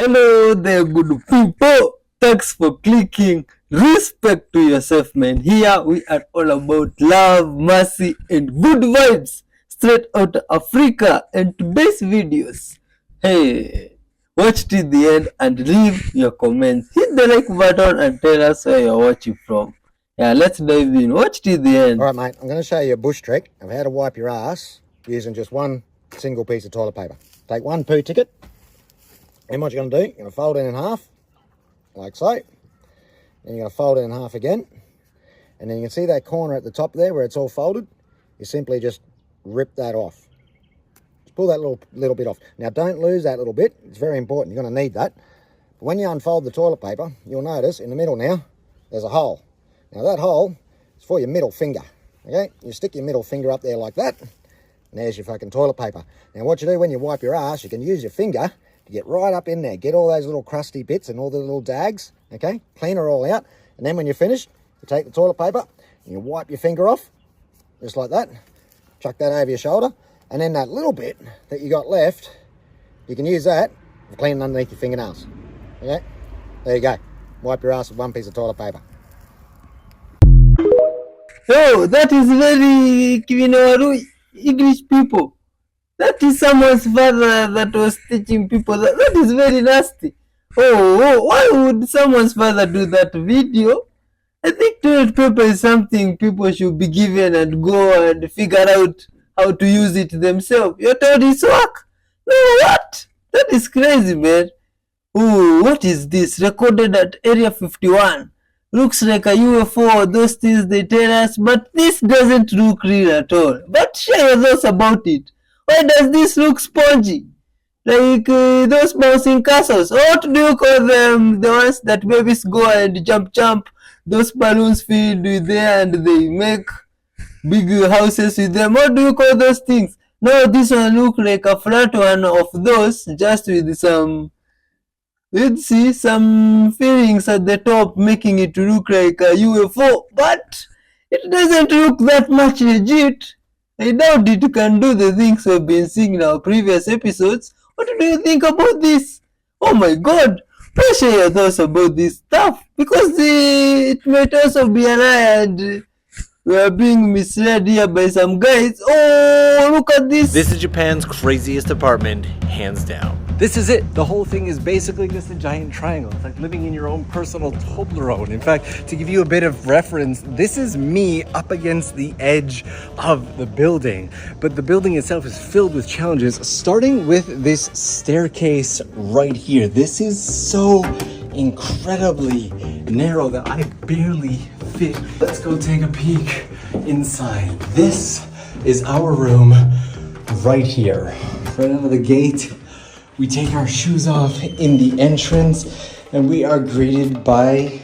Hello there, good people. Thanks for clicking. Respect to yourself, man. Here we are all about love, mercy, and good vibes. Straight out of Africa. And today's videos. Hey, watch till the end and leave your comments. Hit the like button and tell us where you're watching from. Yeah, let's dive in. Watch till the end. All right, mate. I'm going to show you a bush trick of how to wipe your ass using just one single piece of toilet paper. Take one poo ticket. And what you're going to do, you're going to fold it in half, like so. Then you're going to fold it in half again. And then you can see that corner at the top there where it's all folded. You simply just rip that off. Just pull that little bit off. Now, don't lose that little bit. It's very important. You're going to need that. But when you unfold the toilet paper, you'll notice in the middle now, there's a hole. Now, that hole is for your middle finger. Okay? You stick your middle finger up there like that. And there's your fucking toilet paper. Now, what you do when you wipe your ass, you can use your finger to get right up in there, get all those little crusty bits and all the little dags, okay? Clean her all out. And then when you're finished, you take the toilet paper and you wipe your finger off, just like that. Chuck that over your shoulder. And then that little bit that you got left, you can use that for cleaning underneath your fingernails, okay? There you go. Wipe your ass with one piece of toilet paper. Oh, that is very Kivinawaru English people. That is someone's father that was teaching people that. That is very nasty. Oh, why would someone's father do that video? I think toilet paper is something people should be given and go and figure out how to use it themselves. You're told it's work. No, what? That is crazy, man. Oh, what is this? Recorded at Area 51. Looks like a UFO, those things they tell us, but this doesn't look real at all. But share your thoughts about it. Why does this look spongy? Like those bouncing castles. What do you call them? The ones that babies go and jump. Those balloons filled with air and they make big houses with them. What do you call those things? No, this one look like a flat one of those, just with some, let's see, some fillings at the top, making it look like a UFO. But it doesn't look that much legit. I doubt it can do the things we've been seeing in our previous episodes. What do you think about this? Oh my god! Please share your thoughts about this stuff, because it might also be a lie and we are being misled here by some guys. Oh, look at this! This is Japan's craziest apartment, hands down. This is it. The whole thing is basically just a giant triangle. It's like living in your own personal Toblerone. In fact, to give you a bit of reference, this is me up against the edge of the building. But the building itself is filled with challenges, starting with this staircase right here. This is so incredibly narrow that I barely fit. Let's go take a peek inside. This is our room right here. Right out of the gate. We take our shoes off in the entrance and we are greeted by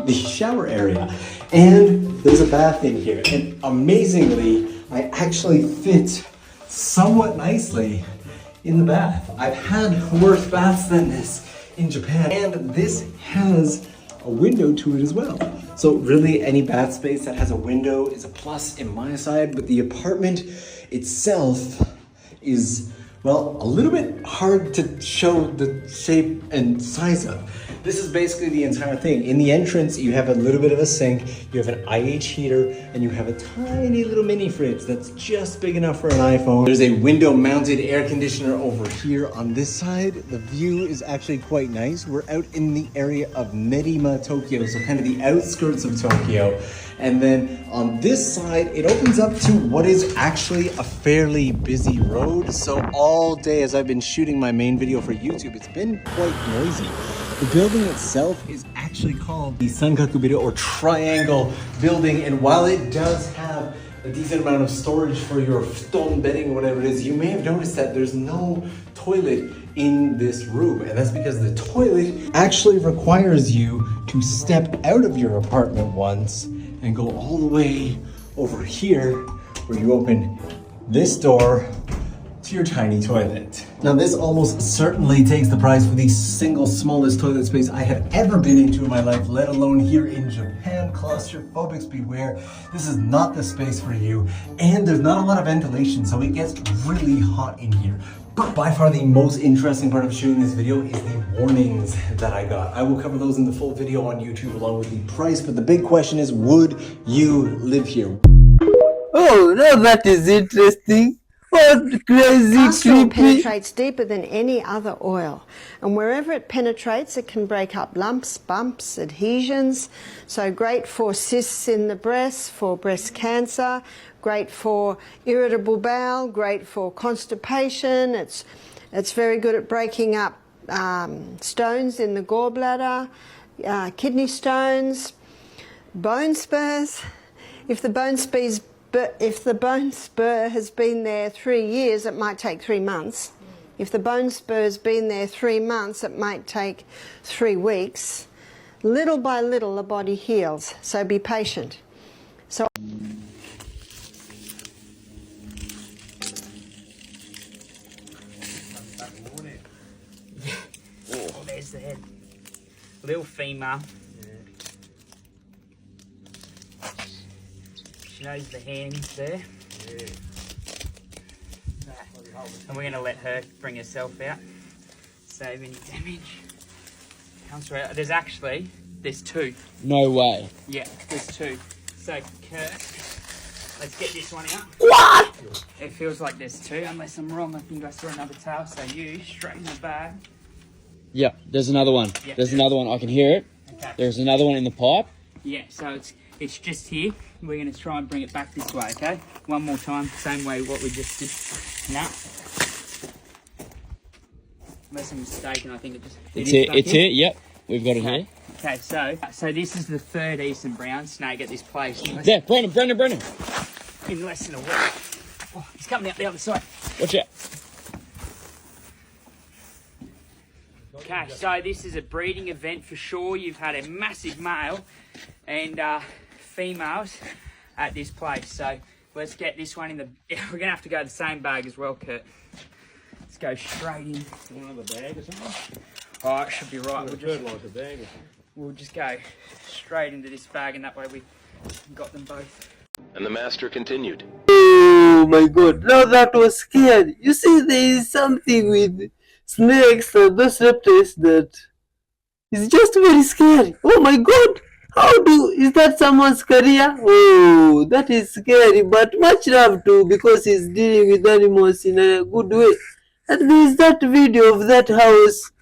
the shower area. And there's a bath in here. And amazingly, I actually fit somewhat nicely in the bath. I've had worse baths than this in Japan. And this has a window to it as well. So really any bath space that has a window is a plus in my side, but the apartment itself is, well, a little bit hard to show the shape and size of. This is basically the entire thing. In the entrance, you have a little bit of a sink, you have an IH heater, and you have a tiny little mini fridge that's just big enough for an iPhone. There's a window-mounted air conditioner over here on this side. The view is actually quite nice. We're out in the area of Nerima, Tokyo, so kind of the outskirts of Tokyo. And then on this side, it opens up to what is actually a fairly busy road. So all day as I've been shooting my main video for YouTube, it's been quite noisy. The building itself is actually called the Sankaku or Triangle Building. And while it does have a decent amount of storage for your futon bedding or whatever it is, you may have noticed that there's no toilet in this room. And that's because the toilet actually requires you to step out of your apartment once and go all the way over here where you open this door to your tiny toilet. Now this almost certainly takes the prize for the single smallest toilet space I have ever been into in my life, let alone here in Japan. Claustrophobics beware. This is not the space for you, and there's not a lot of ventilation, so it gets really hot in here. By far the most interesting part of shooting this video is the warnings that I got. I will cover those in the full video on YouTube along with the price, but the big question is, would you live here? Oh, now that is interesting. What crazy, Castor oil creepy. penetrates deeper than any other oil, and wherever it penetrates it can break up lumps, bumps, adhesions. So great for cysts in the breast, for breast cancer, great for irritable bowel, great for constipation. It's very good at breaking up stones in the gallbladder, kidney stones, bone spurs. If the bone spur has been there 3 years, it might take 3 months. If the bone spur's been there 3 months, it might take 3 weeks. Little by little, the body heals, so be patient. So Oh, there's the head. Little female. She knows the hands there. And we're going to let her bring herself out. Save any damage. Comes through. There's 2. No way. Yeah, there's 2. So, Kurt, let's get this one out. What? It feels like there's 2, unless I'm wrong. I think I saw another tail. So you straighten the bag. Yeah, there's another one. Yeah. There's another one. I can hear it. Okay. There's another one in the pipe. Yeah, so it's just here. We're going to try and bring it back this way, okay? One more time, same way what we just did. Now, unless I'm mistaken, I think it just... It's here. It's here. Yep, we've got it Okay. here. Okay, so this is the 3rd Eastern brown snake at this place. There, Brendan. In less than a week. Oh, he's coming out the other side. Watch out. Okay, so this is a breeding event for sure. You've had a massive male and females at this place. So let's get this one in the... We're going to have to go the same bag as well, Kurt. Let's go straight in. Another bag or something? Oh, it should be right. Fertiliser bag. We'll just go straight into this bag, and that way we got them both. And the master continued. Oh my god, now that was scary. You see, there is something with snakes and those reptiles that is just very scary. Oh my god, is that someone's career? Oh, that is scary, but much love too, because he's dealing with animals in a good way. And there is that video of that house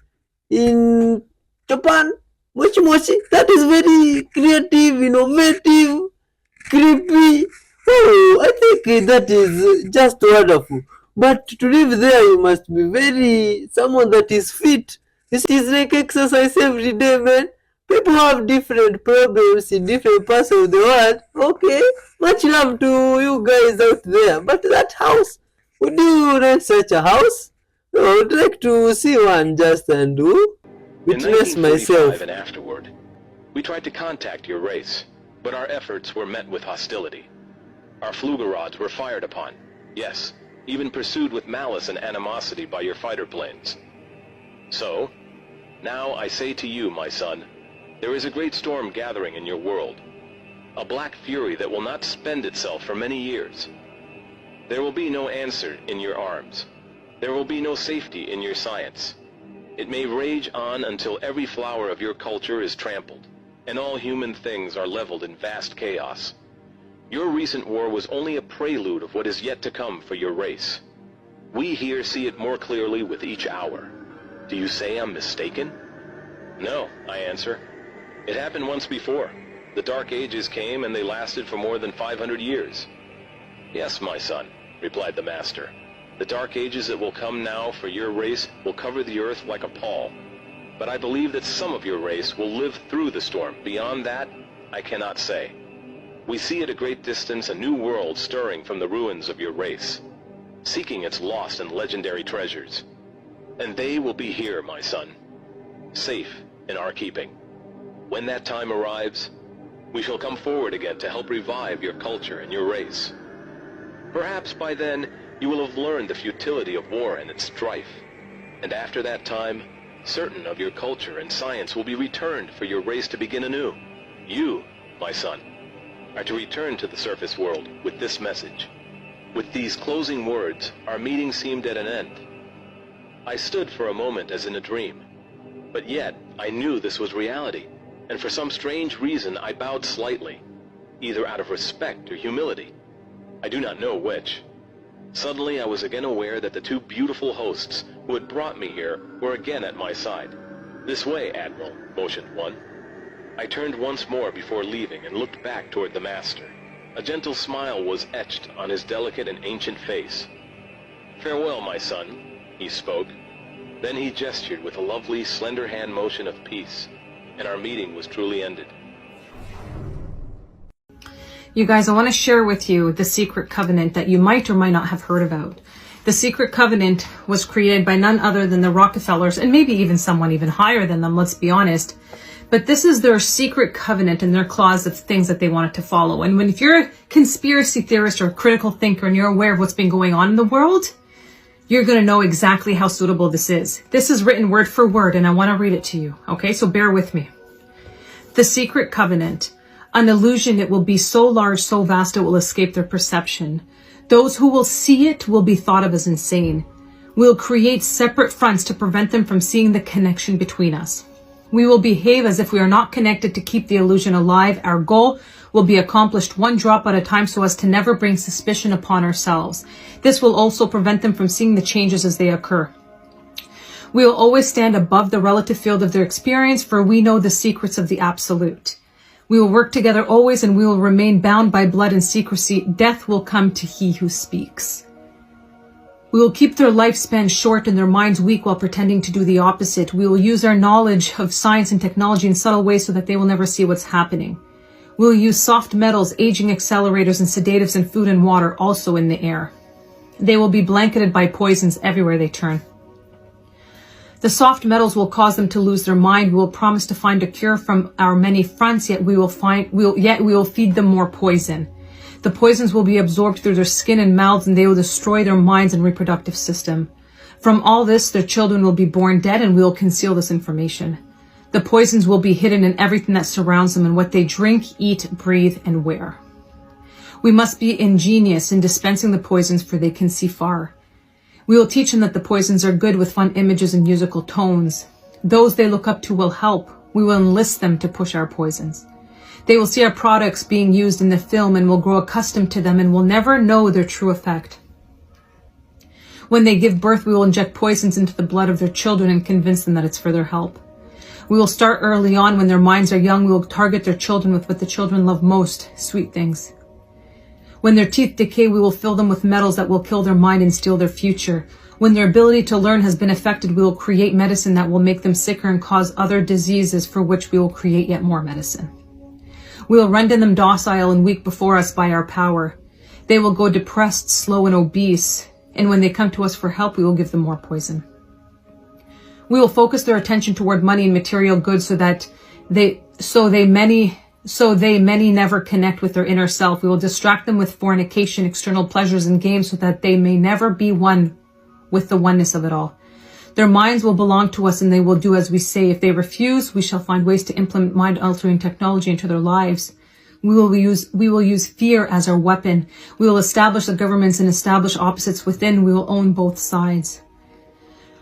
in Japan, Mochi. That is very creative, innovative, creepy. Oh, I think that is just wonderful. But to live there, you must be someone that is fit. This is like exercise every day, man. People have different problems in different parts of the world. Okay, much love to you guys out there. But that house, would you rent such a house? No, I would like to see one just and do. Witness In 1945 myself. and afterward, we tried to contact your race, but our efforts were met with hostility. Our Flugerods were fired upon, yes, even pursued with malice and animosity by your fighter planes. So, now I say to you, my son, there is a great storm gathering in your world, a black fury that will not spend itself for many years. There will be no answer in your arms. There will be no safety in your science. It may rage on until every flower of your culture is trampled, and all human things are leveled in vast chaos. Your recent war was only a prelude of what is yet to come for your race. We here see it more clearly with each hour. Do you say I'm mistaken? No, I answer. It happened once before. The Dark Ages came and they lasted for more than 500 years. Yes, my son, replied the master. The Dark Ages that will come now for your race will cover the earth like a pall. But I believe that some of your race will live through the storm. Beyond that, I cannot say. We see at a great distance a new world stirring from the ruins of your race, seeking its lost and legendary treasures. And they will be here, my son, safe in our keeping. When that time arrives, we shall come forward again to help revive your culture and your race. Perhaps by then, you will have learned the futility of war and its strife. And after that time, certain of your culture and science will be returned for your race to begin anew. You, my son, are to return to the surface world with this message. With these closing words, our meeting seemed at an end. I stood for a moment as in a dream, but yet I knew this was reality, and for some strange reason I bowed slightly, either out of respect or humility. I do not know which. Suddenly I was again aware that the two beautiful hosts who had brought me here were again at my side. "This way, Admiral," motioned one. I turned once more before leaving and looked back toward the master. A gentle smile was etched on his delicate and ancient face. "Farewell, my son," he spoke. Then he gestured with a lovely, slender hand motion of peace, and our meeting was truly ended. You guys, I want to share with you the secret covenant that you might or might not have heard about. The secret covenant was created by none other than the Rockefellers, and maybe even someone even higher than them, let's be honest. But this is their secret covenant and their clause of things that they wanted to follow. And if you're a conspiracy theorist or a critical thinker and you're aware of what's been going on in the world, you're going to know exactly how suitable this is. This is written word for word, and I want to read it to you. Okay, so bear with me. The secret covenant. An illusion, it will be so large, so vast, it will escape their perception. Those who will see it will be thought of as insane. We'll create separate fronts to prevent them from seeing the connection between us. We will behave as if we are not connected to keep the illusion alive. Our goal will be accomplished one drop at a time so as to never bring suspicion upon ourselves. This will also prevent them from seeing the changes as they occur. We will always stand above the relative field of their experience, for we know the secrets of the absolute. We will work together always, and we will remain bound by blood and secrecy. Death will come to he who speaks. We will keep their lifespan short and their minds weak while pretending to do the opposite. We will use our knowledge of science and technology in subtle ways so that they will never see what's happening. We will use soft metals, aging accelerators, and sedatives in food and water, also in the air. They will be blanketed by poisons everywhere they turn. The soft metals will cause them to lose their mind. We will promise to find a cure from our many fronts, yet we will feed them more poison. The poisons will be absorbed through their skin and mouths, and they will destroy their minds and reproductive system. From all this, their children will be born dead, and we will conceal this information. The poisons will be hidden in everything that surrounds them and what they drink, eat, breathe, and wear. We must be ingenious in dispensing the poisons, for they can see far. We will teach them that the poisons are good with fun images and musical tones. Those they look up to will help. We will enlist them to push our poisons. They will see our products being used in the film and will grow accustomed to them and will never know their true effect. When they give birth, we will inject poisons into the blood of their children and convince them that it's for their help. We will start early on when their minds are young. We will target their children with what the children love most, sweet things. When their teeth decay, we will fill them with metals that will kill their mind and steal their future. When their ability to learn has been affected, we will create medicine that will make them sicker and cause other diseases, for which we will create yet more medicine. We will render them docile and weak before us by our power. They will go depressed, slow, and obese, and when they come to us for help, we will give them more poison. We will focus their attention toward money and material goods so many never connect with their inner self. We will distract them with fornication, external pleasures, and games so that they may never be one with the oneness of it all. Their minds will belong to us and they will do as we say. If they refuse, we shall find ways to implement mind-altering technology into their lives. We will use fear as our weapon. We will establish the governments and establish opposites within. We will own both sides.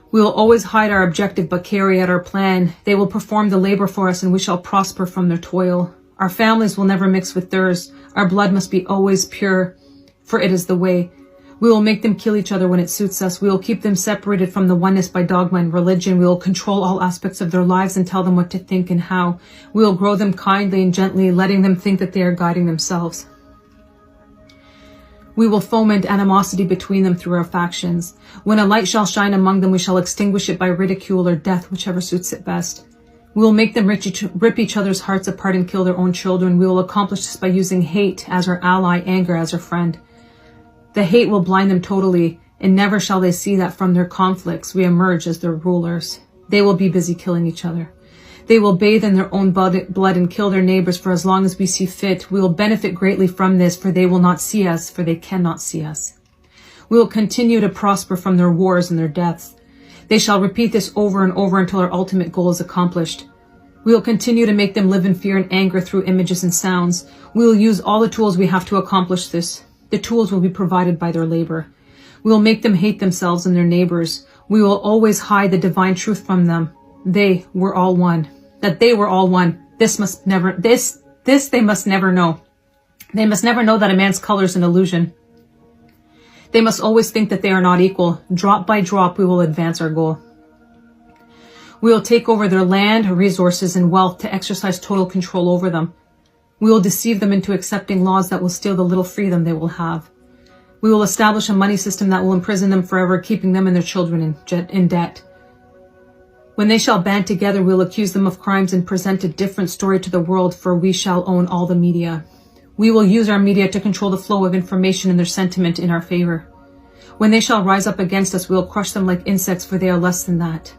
We will always hide our objective but carry out our plan. They will perform the labor for us and we shall prosper from their toil. Our families will never mix with theirs. Our blood must be always pure, for it is the way. We will make them kill each other when it suits us. We will keep them separated from the oneness by dogma and religion. We will control all aspects of their lives and tell them what to think and how. We will grow them kindly and gently, letting them think that they are guiding themselves. We will foment animosity between them through our factions. When a light shall shine among them, we shall extinguish it by ridicule or death, whichever suits it best. We will make them rip each other's hearts apart and kill their own children. We will accomplish this by using hate as our ally, anger as our friend. The hate will blind them totally, and never shall they see that from their conflicts we emerge as their rulers. They will be busy killing each other. They will bathe in their own blood and kill their neighbors for as long as we see fit. We will benefit greatly from this, for they will not see us, for they cannot see us. We will continue to prosper from their wars and their deaths. They shall repeat this over and over until our ultimate goal is accomplished. We will continue to make them live in fear and anger through images and sounds. We will use all the tools we have to accomplish this. The tools will be provided by their labor. We will make them hate themselves and their neighbors. We will always hide the divine truth from them. They were all one. That they were all one. This they must never know. They must never know that a man's color is an illusion. They must always think that they are not equal. Drop by drop, we will advance our goal. We will take over their land, resources, and wealth to exercise total control over them. We will deceive them into accepting laws that will steal the little freedom they will have. We will establish a money system that will imprison them forever, keeping them and their children in debt. When they shall band together, we will accuse them of crimes and present a different story to the world, for we shall own all the media. We will use our media to control the flow of information and their sentiment in our favor. When they shall rise up against us, we will crush them like insects, for they are less than that.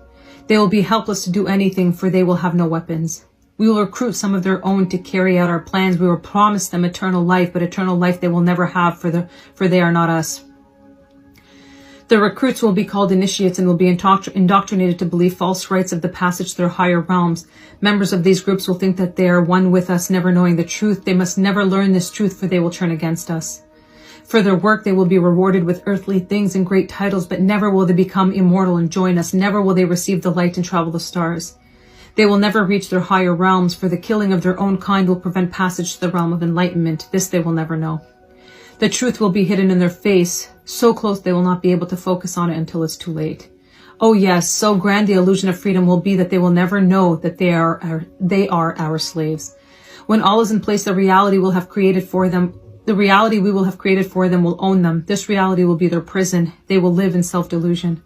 They will be helpless to do anything, for they will have no weapons. We will recruit some of their own to carry out our plans. We will promise them eternal life, but eternal life they will never have, for they are not us. The recruits will be called initiates and will be indoctrinated to believe false rites of the passage to their higher realms. Members of these groups will think that they are one with us, never knowing the truth. They must never learn this truth, for they will turn against us. For their work, they will be rewarded with earthly things and great titles, but never will they become immortal and join us. Never will they receive the light and travel the stars. They will never reach their higher realms, for the killing of their own kind will prevent passage to the realm of enlightenment. This they will never know. The truth will be hidden in their face, so close they will not be able to focus on it until it's too late. Oh yes, so grand the illusion of freedom will be that they will never know that they are our slaves. When all is in place, the reality we will have created for them will own them. This reality will be their prison. They will live in self-delusion.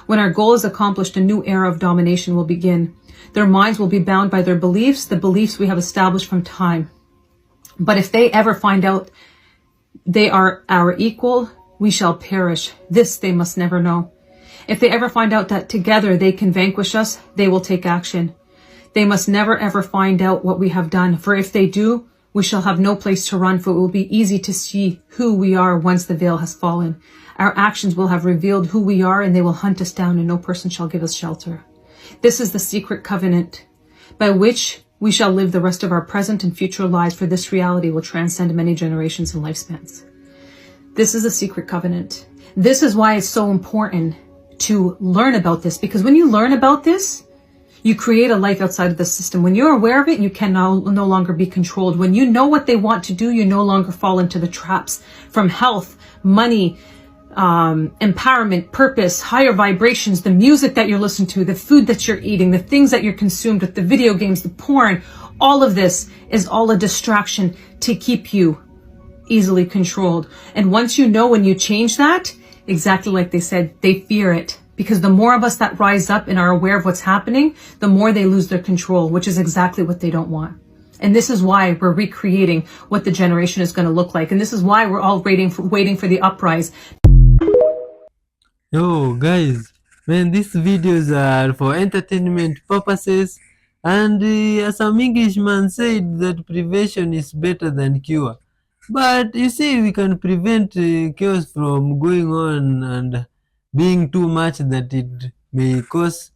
When our goal is accomplished, a new era of domination will begin. Their minds will be bound by their beliefs, the beliefs we have established from time. But if they ever find out they are our equal, we shall perish. This they must never know. If they ever find out that together they can vanquish us, they will take action. They must never ever find out what we have done, for if they do, we shall have no place to run, for it will be easy to see who we are once the veil has fallen. Our actions will have revealed who we are, and they will hunt us down, and no person shall give us shelter. This is the secret covenant by which we shall live the rest of our present and future lives, for this reality will transcend many generations and lifespans. This is a secret covenant. This is why it's so important to learn about this, because when you learn about this, you create a life outside of the system. When you're aware of it, you can no longer be controlled. When you know what they want to do, you no longer fall into the traps from health, money, empowerment, purpose, higher vibrations, the music that you're listening to, the food that you're eating, the things that you're consumed with, the video games, the porn. All of this is all a distraction to keep you easily controlled. And once you know, when you change that, exactly like they said, they fear it. Because the more of us that rise up and are aware of what's happening, the more they lose their control, which is exactly what they don't want. And this is why we're recreating what the generation is going to look like. And this is why we're all waiting for the uprise. Yo guys, man, these videos are for entertainment purposes, and some Englishman said that prevention is better than cure. But you see, we can prevent chaos from going on and being too much that it may cause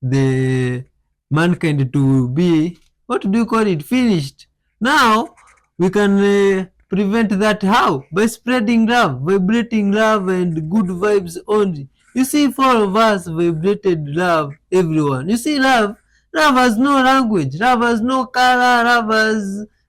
the mankind to be, what do you call it, finished. Now we can prevent that. How? By spreading love, vibrating love and good vibes only. You see, 4 of us vibrated love, everyone. You see, love has no language, love has no color,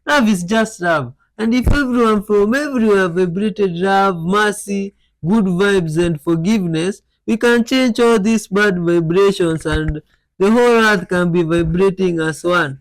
love is just love. And if everyone from everywhere vibrated love, mercy, good vibes and forgiveness, we can change all these bad vibrations and the whole earth can be vibrating as one.